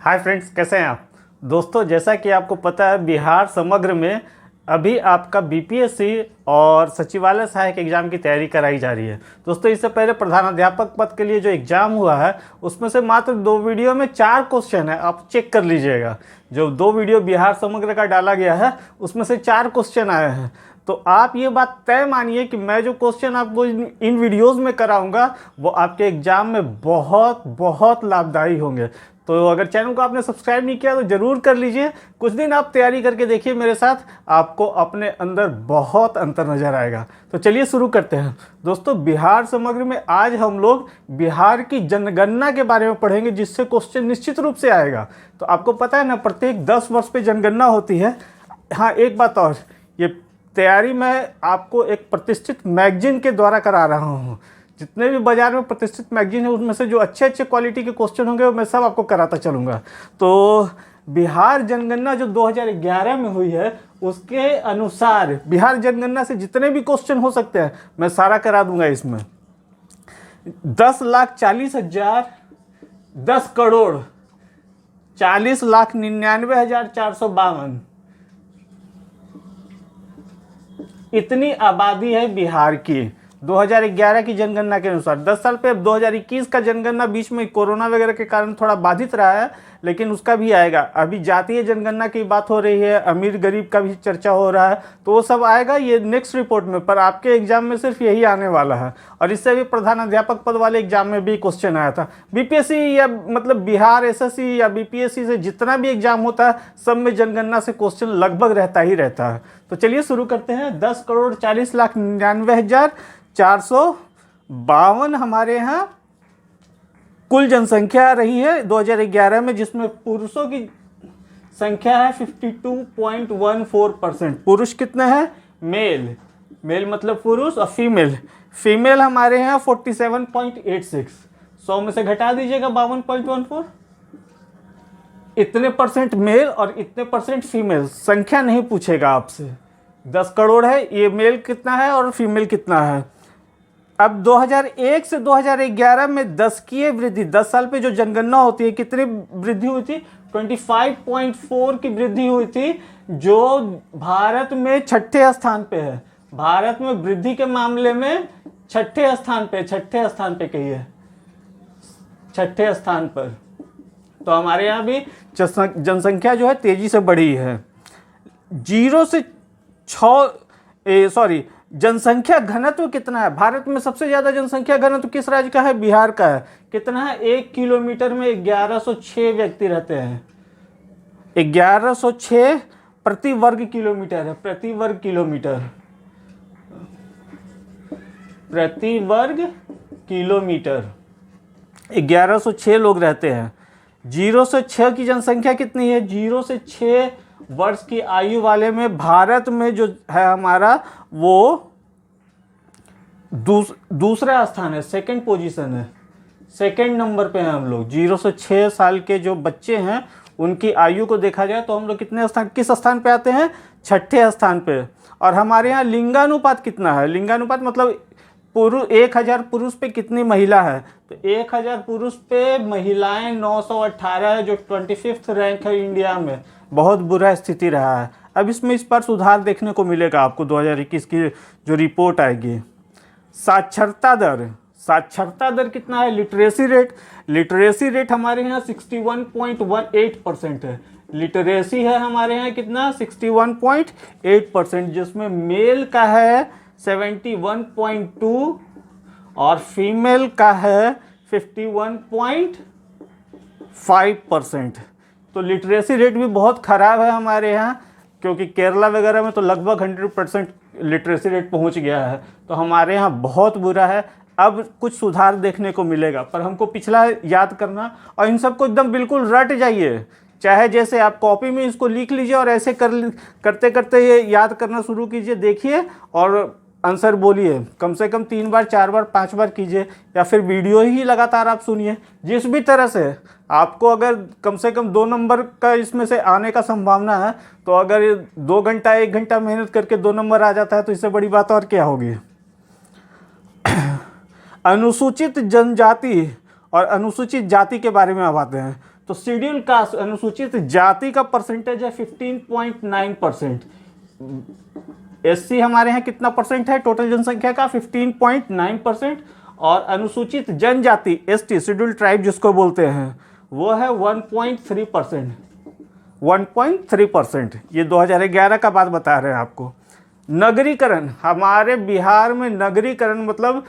Hi friends, कैसे हैं आप दोस्तों। जैसा कि आपको पता है, बिहार समग्र में अभी आपका बीपीएससी और सचिवालय सहायक एग्जाम की तैयारी कराई जा रही है। दोस्तों, इससे पहले प्रधानाध्यापक पद के लिए जो एग्ज़ाम हुआ है उसमें से मात्र 2 वीडियो में 4 क्वेश्चन है। आप चेक कर लीजिएगा, जो 2 वीडियो बिहार समग्र का डाला गया है उसमें से 4 क्वेश्चन आए हैं। तो आप ये बात तय मानिए कि मैं जो क्वेश्चन आपको इन वीडियोस में कराऊंगा वो आपके एग्जाम में बहुत बहुत लाभदायी होंगे। तो अगर चैनल को आपने सब्सक्राइब नहीं किया तो ज़रूर कर लीजिए। कुछ दिन आप तैयारी करके देखिए मेरे साथ, आपको अपने अंदर बहुत अंतर नज़र आएगा। तो चलिए शुरू करते हैं। दोस्तों, बिहार समग्र में आज हम लोग बिहार की जनगणना के बारे में पढ़ेंगे, जिससे क्वेश्चन निश्चित रूप से आएगा। तो आपको पता है ना, प्रत्येक 10 वर्ष पे जनगणना होती है। हाँ, एक बात और, ये तैयारी मैं आपको एक प्रतिष्ठित मैगजीन के द्वारा करा रहा हूँ। जितने भी बाजार में प्रतिष्ठित मैगजीन है उसमें से जो अच्छे अच्छे क्वालिटी के क्वेश्चन होंगे वो मैं सब आपको कराता चलूँगा। तो बिहार जनगणना जो 2011 में हुई है उसके अनुसार बिहार जनगणना से जितने भी क्वेश्चन हो सकते हैं मैं सारा करा दूंगा। इसमें 10,40,000 10,40,99,452 इतनी आबादी है बिहार की 2011 की जनगणना के अनुसार। 10 साल पे अब 2021 का जनगणना बीच में कोरोना वगैरह के कारण थोड़ा बाधित रहा है, लेकिन उसका भी आएगा। अभी जातीय जनगणना की बात हो रही है, अमीर गरीब का भी चर्चा हो रहा है, तो वो सब आएगा ये नेक्स्ट रिपोर्ट में। पर आपके एग्जाम में सिर्फ यही आने वाला है। और इससे भी प्रधानाध्यापक पद वाले एग्जाम में भी क्वेश्चन आया था। बीपीएससी या मतलब बिहार एसएससी या बीपीएससी से जितना भी एग्जाम होता है सब में जनगणना से क्वेश्चन लगभग रहता ही रहता है। तो चलिए शुरू करते हैं। 10,40,99,452 हमारे यहाँ कुल जनसंख्या रही है 2011 में, जिसमें पुरुषों की संख्या है 52.14%। पुरुष कितने हैं? मेल मतलब पुरुष, और फीमेल हमारे यहाँ 47.86। 100 में से घटा दीजिएगा 52.14। इतने परसेंट मेल और इतने परसेंट फीमेल। संख्या नहीं पूछेगा आपसे। 10 करोड़ है, ये मेल कितना है और फीमेल कितना है। अब 2001 से 2011 में 10 की वृद्धि, 10 साल पे जो जनगणना होती है कितनी वृद्धि हुई थी? 25.4 की वृद्धि हुई थी, जो भारत में 6ठे स्थान पे है। भारत में वृद्धि के मामले में 6ठे स्थान पे कहिए, 6ठे स्थान पर। तो हमारे यहाँ भी जनसंख्या जो है तेजी से बढ़ी है। जनसंख्या घनत्व कितना है? भारत में सबसे ज्यादा जनसंख्या घनत्व किस राज्य का है? बिहार का है। कितना है? 1 किलोमीटर में 1106 व्यक्ति रहते हैं। 1106 प्रति वर्ग किलोमीटर है। प्रति वर्ग किलोमीटर 1106 लोग रहते हैं। 0 से 6 की जनसंख्या कितनी है? 0 से 6 वर्ष की आयु वाले में भारत में जो है हमारा वो दूसरा स्थान है, सेकंड पोजीशन है, सेकंड नंबर पे हैं हम लोग। 0 से 6 साल के जो बच्चे हैं उनकी आयु को देखा जाए तो हम लोग किस स्थान पे आते हैं? 6ठे स्थान पे। और हमारे यहाँ लिंगानुपात कितना है? लिंगानुपात मतलब 1000 पुरुष पे कितनी महिला है? तो 1000 पुरुष पे महिलाएं 918 है, जो 25th रैंक है इंडिया में। बहुत बुरा स्थिति रहा है। अब इसमें इस पर सुधार देखने को मिलेगा आपको 2021 की जो रिपोर्ट आएगी। साक्षरता दर कितना है? लिटरेसी रेट हमारे यहाँ 61.18% है। लिटरेसी है हमारे यहाँ कितना? 61.8%, जिसमें मेल का है 71.2 और फीमेल का है 51.5%। तो लिटरेसी रेट भी बहुत ख़राब है हमारे यहाँ, क्योंकि केरला वगैरह में तो लगभग 100% लिटरेसी रेट पहुँच गया है। तो हमारे यहाँ बहुत बुरा है। अब कुछ सुधार देखने को मिलेगा, पर हमको पिछला याद करना और इन सबको एकदम बिल्कुल रट जाइए। चाहे जैसे आप कॉपी में इसको लिख लीजिए और ऐसे करते करते ये याद करना शुरू कीजिए। देखिए और आंसर बोलिए। कम से कम 3 बार 4 बार 5 बार कीजिए, या फिर वीडियो ही लगातार आप सुनिए। जिस भी तरह से आपको अगर कम से कम 2 नंबर का इसमें से आने का संभावना है, तो अगर 2 घंटा 1 घंटा मेहनत करके 2 नंबर आ जाता है तो इससे बड़ी बात और क्या होगी। अनुसूचित जनजाति और अनुसूचित जाति के बारे में अब आते हैं। तो शेड्यूल कास्ट अनुसूचित जाति का परसेंटेज है 15.9%। एससी हमारे यहाँ कितना परसेंट है टोटल जनसंख्या का? 15.9%। और अनुसूचित जनजाति एसटी शेड्यूल ट्राइब जिसको बोलते हैं वो है 1.3%। 1.3%। ये 2011 का बात बता रहे हैं आपको। नगरीकरण, हमारे बिहार में नगरीकरण मतलब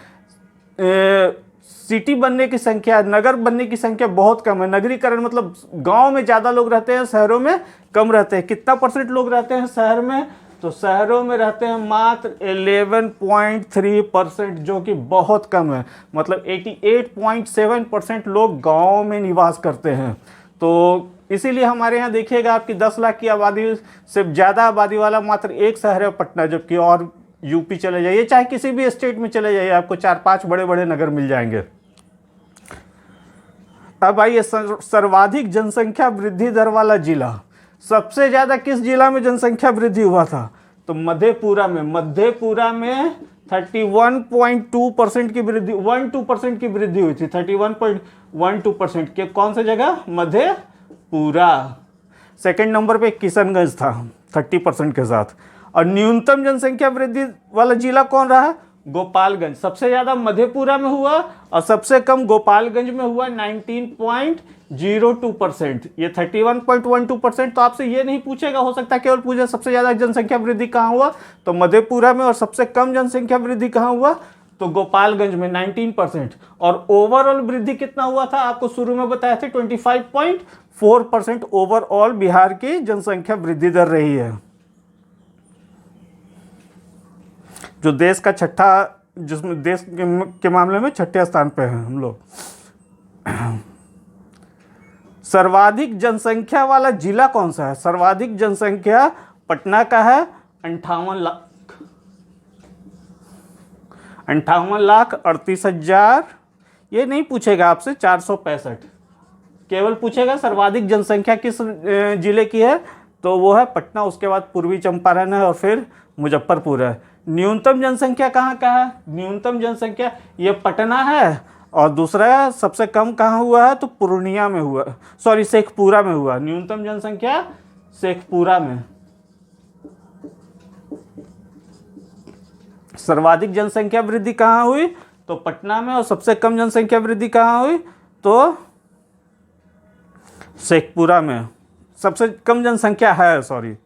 सिटी बनने की संख्या, नगर बनने की संख्या बहुत कम है। नगरीकरण मतलब गांव में ज़्यादा लोग रहते हैं, शहरों में कम रहते हैं। कितना परसेंट लोग रहते हैं शहर में? तो शहरों में रहते हैं मात्र 11.3%, जो कि बहुत कम है। मतलब 88.7% लोग गाँव में निवास करते हैं। तो इसीलिए हमारे यहाँ देखिएगा आपकी 10 लाख की आबादी से ज़्यादा आबादी वाला मात्र एक शहर है पटना, जबकि और यूपी चले जाइए, चाहे किसी भी स्टेट में चले जाइए, आपको 4-5 बड़े बड़े नगर मिल जाएंगे। अब आइए सर्वाधिक जनसंख्या वृद्धि दर वाला जिला। सबसे ज़्यादा किस जिला में जनसंख्या वृद्धि हुआ था? तो मधेपुरा में। मधेपुरा में 31.2% की वृद्धि, 12% की वृद्धि हुई थी। 31.12% के कौन सी जगह? मधेपुरा। सेकंड नंबर पे किशनगंज था 30% के साथ। और न्यूनतम जनसंख्या वृद्धि वाला जिला कौन रहा? गोपालगंज। सबसे ज़्यादा मधेपुरा में हुआ और सबसे कम गोपालगंज में हुआ 19.02%। ये 31.12%। तो आपसे ये नहीं पूछेगा, हो सकता है केवल पूछे सबसे ज़्यादा जनसंख्या वृद्धि कहाँ हुआ, तो मधेपुरा में। और सबसे कम जनसंख्या वृद्धि कहाँ हुआ? तो गोपालगंज में 19%। और ओवरऑल वृद्धि कितना हुआ था? आपको शुरू में बताया था 25.4% ओवरऑल बिहार की जनसंख्या वृद्धि दर रही है, जो देश का छठा, जिसमें देश के मामले में छठे स्थान पे हैं हम लोग। सर्वाधिक जनसंख्या वाला जिला कौन सा है? सर्वाधिक जनसंख्या पटना का है 58,38,000। ये नहीं पूछेगा आपसे 465, केवल पूछेगा सर्वाधिक जनसंख्या किस जिले की है, तो वो है पटना। उसके बाद पूर्वी चंपारण है और फिर मुजफ्फरपुर है। न्यूनतम जनसंख्या कहाँ का है? न्यूनतम जनसंख्या ये पटना है। और दूसरा सबसे कम कहाँ हुआ है? तो पूर्णिया में हुआ, सॉरी शेखपुरा में हुआ। न्यूनतम जनसंख्या शेखपुरा में। सर्वाधिक जनसंख्या वृद्धि कहाँ हुई? तो पटना में। और सबसे कम जनसंख्या वृद्धि कहाँ हुई? तो शेखपुरा में। सबसे कम जनसंख्या है, सॉरी।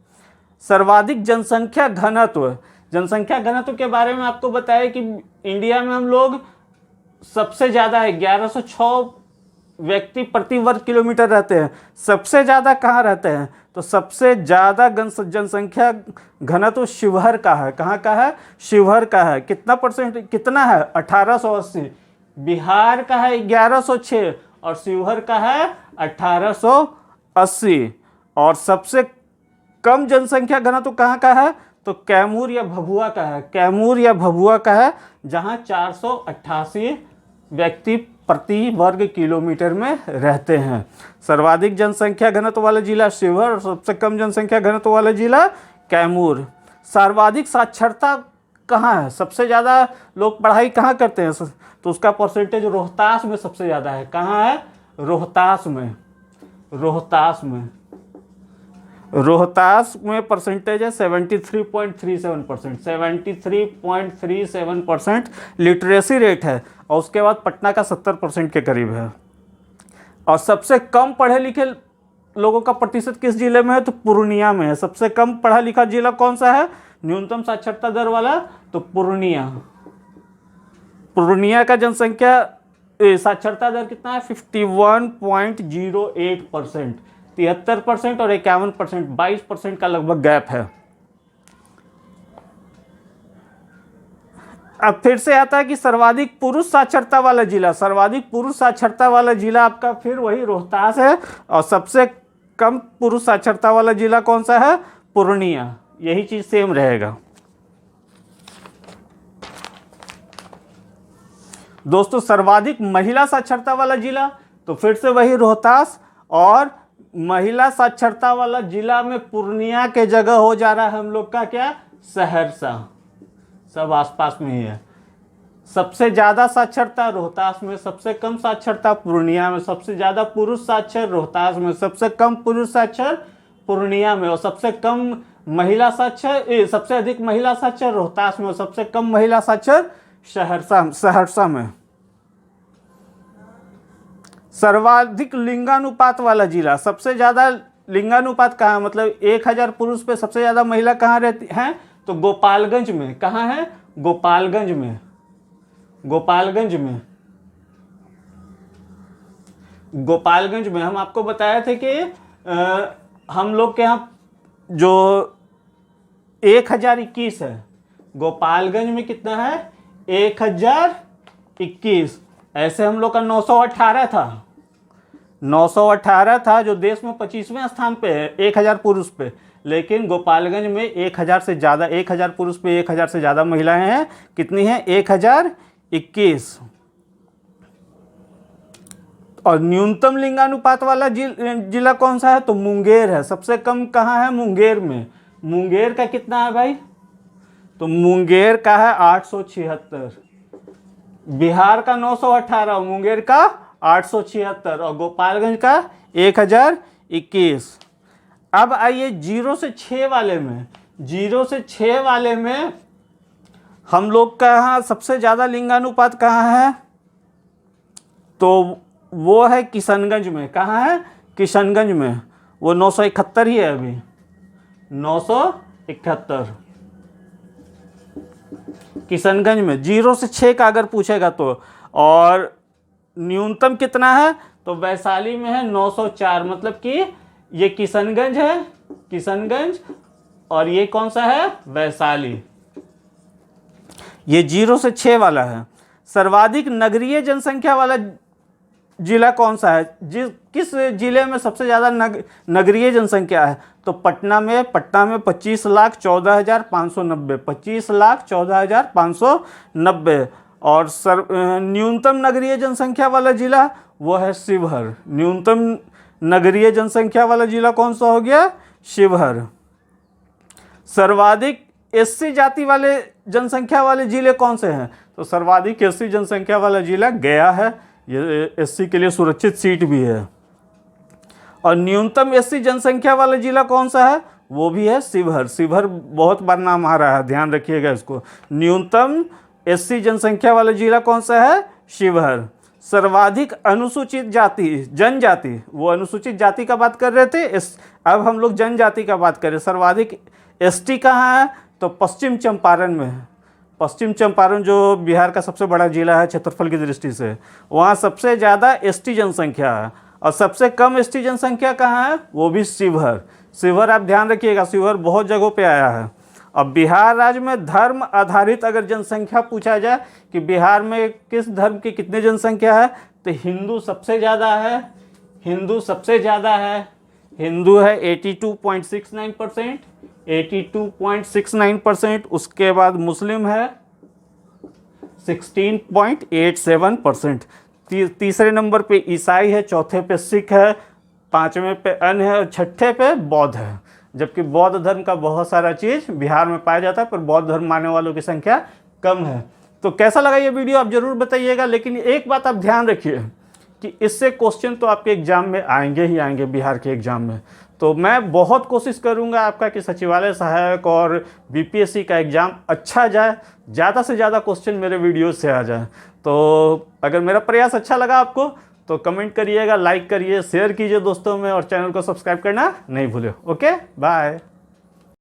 सर्वाधिक जनसंख्या घनत्व, जनसंख्या घनत्व के बारे में आपको बताया कि इंडिया में हम लोग सबसे ज़्यादा है 1106 व्यक्ति प्रति वर्ग किलोमीटर रहते हैं। सबसे ज़्यादा कहाँ रहते हैं? तो सबसे ज़्यादा जनसंख्या घनत्व शिवहर का है। कहाँ का है? शिवहर का है। कितना परसेंट, कितना है? 1880। बिहार का है 1106 और शिवहर का है 1880। और सबसे कम जनसंख्या घनत्व कहाँ का है? तो कैमूर या भभुआ का है। कैमूर या भभुआ का है, जहाँ 488 व्यक्ति प्रति वर्ग किलोमीटर में रहते हैं। सर्वाधिक जनसंख्या घनत्व वाला जिला शिवहर और सबसे कम जनसंख्या घनत्व वाला जिला कैमूर। सर्वाधिक साक्षरता कहाँ है? सबसे ज़्यादा लोग पढ़ाई कहाँ करते हैं? तो उसका परसेंटेज रोहतास में सबसे ज़्यादा है। कहाँ है? रोहतास में। रोहतास में, रोहतास में परसेंटेज है 73.37%। 73.37% लिटरेसी रेट है। और उसके बाद पटना का 70% के करीब है। और सबसे कम पढ़े लिखे लोगों का प्रतिशत किस जिले में है? तो पूर्णिया में है। सबसे कम पढ़ा लिखा जिला कौन सा है न्यूनतम साक्षरता दर वाला? तो पूर्णिया। पूर्णिया का जनसंख्या साक्षरता दर कितना है? 51.08%। 73% और 51%, 22% का लगभग गैप है। अब फिर से आता है कि सर्वाधिक पुरुष साक्षरता वाला जिला। सर्वाधिक पुरुष साक्षरता वाला जिला आपका फिर वही रोहतास है। और सबसे कम पुरुष साक्षरता वाला जिला कौन सा है? पूर्णिया। यही चीज सेम रहेगा। दोस्तों सर्वाधिक महिला साक्षरता वाला जिला, तो फिर से वही रोहतास। और महिला साक्षरता वाला जिला में पूर्णिया के जगह हो जा रहा है हम लोग का क्या? सहरसा। सब आसपास में ही है। सबसे ज़्यादा साक्षरता रोहतास में, सबसे कम साक्षरता पूर्णिया में, सबसे ज़्यादा पुरुष साक्षर रोहतास में, सबसे कम पुरुष साक्षर पूर्णिया में, और सबसे कम महिला साक्षर, सबसे अधिक महिला साक्षर रोहतास में, और सबसे कम महिला साक्षर सहरसा में। सर्वाधिक लिंगानुपात वाला जिला, सबसे ज़्यादा लिंगानुपात कहाँ, मतलब 1000 पुरुष पे सबसे ज़्यादा महिला कहाँ रहती हैं, तो गोपालगंज में। कहाँ है, गोपालगंज में। गोपालगंज में, गोपालगंज में हम आपको बताए थे कि हम लोग के यहाँ जो 1021 है, गोपालगंज में कितना है 1021। ऐसे हम लोग का 918 था, 918 था, जो देश में 25वें स्थान पे है 1000 पुरुष पे। लेकिन गोपालगंज में 1000 से ज़्यादा, 1000 पुरुष पे 1000 से ज़्यादा महिलाएं हैं। कितनी हैं, 1021। और न्यूनतम लिंगानुपात वाला जिला कौन सा है, तो मुंगेर है। सबसे कम कहाँ है, मुंगेर में। मुंगेर का कितना है भाई, तो मुंगेर का है 876। बिहार का 918, मुंगेर का 876 और गोपालगंज का 1021। अब आइए 0 से 6 वाले में। 0 से 6 वाले में हम लोग का यहाँ सबसे ज़्यादा लिंगानुपात कहाँ है, तो वो है किशनगंज में। कहाँ है, किशनगंज में। वो 971 ही है अभी, 971 किशनगंज में। 0 से 6 का अगर पूछेगा तो। और न्यूनतम कितना है, तो वैशाली में है 904। मतलब कि ये किशनगंज है, किशनगंज, और ये कौन सा है, वैशाली। ये 0 से 6 वाला है। सर्वाधिक नगरीय जनसंख्या वाला जिला कौन सा है, किस जिले में सबसे ज़्यादा नगरीय जनसंख्या है, तो पटना में। पटना में 25,14,590, 25,14,590। और न्यूनतम नगरीय जनसंख्या वाला जिला वो है शिवहर। न्यूनतम नगरीय जनसंख्या वाला जिला कौन सा हो गया, शिवहर। सर्वाधिक एससी जाति वाले जनसंख्या वाले जिले कौन से हैं, तो सर्वाधिक एससी जनसंख्या वाला जिला गया है। ये एससी के लिए सुरक्षित सीट भी है। और न्यूनतम एससी जनसंख्या वाला जिला कौन सा है, वो भी है शिवहर। शिवहर बहुत बार नाम आ रहा है, ध्यान रखिएगा इसको। न्यूनतम एससी जनसंख्या वाला जिला कौन सा है, शिवहर। सर्वाधिक अनुसूचित जाति जनजाति, वो अनुसूचित जाति का बात कर रहे थे, अब हम लोग जनजाति का बात करें। सर्वाधिक एसटी कहाँ है, तो पश्चिम चंपारण में है। पश्चिम चंपारण जो बिहार का सबसे बड़ा जिला है क्षेत्रफल की दृष्टि से, वहाँ सबसे ज़्यादा एसटी जनसंख्या है। और सबसे कम एसटी जनसंख्या कहाँ है, वो भी शिवहर। शिवहर आप ध्यान रखिएगा, शिवहर बहुत जगहों पे आया है। अब बिहार राज्य में धर्म आधारित अगर जनसंख्या पूछा जाए कि बिहार में किस धर्म की कितनी जनसंख्या है, तो हिंदू सबसे ज़्यादा है। हिंदू सबसे ज़्यादा है, हिंदू है 82.69%, 82.69%। उसके बाद मुस्लिम है 16.87%। तीसरे नंबर पे ईसाई है, चौथे पे सिख है, पाँचवें पे अन्य है, और छठे पे बौद्ध है। जबकि बौद्ध धर्म का बहुत सारा चीज़ बिहार में पाया जाता है, पर बौद्ध धर्म मानने वालों की संख्या कम है। तो कैसा लगा ये वीडियो आप ज़रूर बताइएगा। लेकिन एक बात आप ध्यान रखिए कि इससे क्वेश्चन तो आपके एग्ज़ाम में आएंगे ही आएंगे, बिहार के एग्ज़ाम में। तो मैं बहुत कोशिश करूंगा आपका कि सचिवालय सहायक और बीपीएससी का एग्ज़ाम अच्छा जाए, ज़्यादा से ज़्यादा क्वेश्चन मेरे वीडियो से आ जाए। तो अगर मेरा प्रयास अच्छा लगा आपको तो कमेंट करिएगा, लाइक करिए, शेयर कीजिए दोस्तों में, और चैनल को सब्सक्राइब करना नहीं भूलिए। Okay, bye.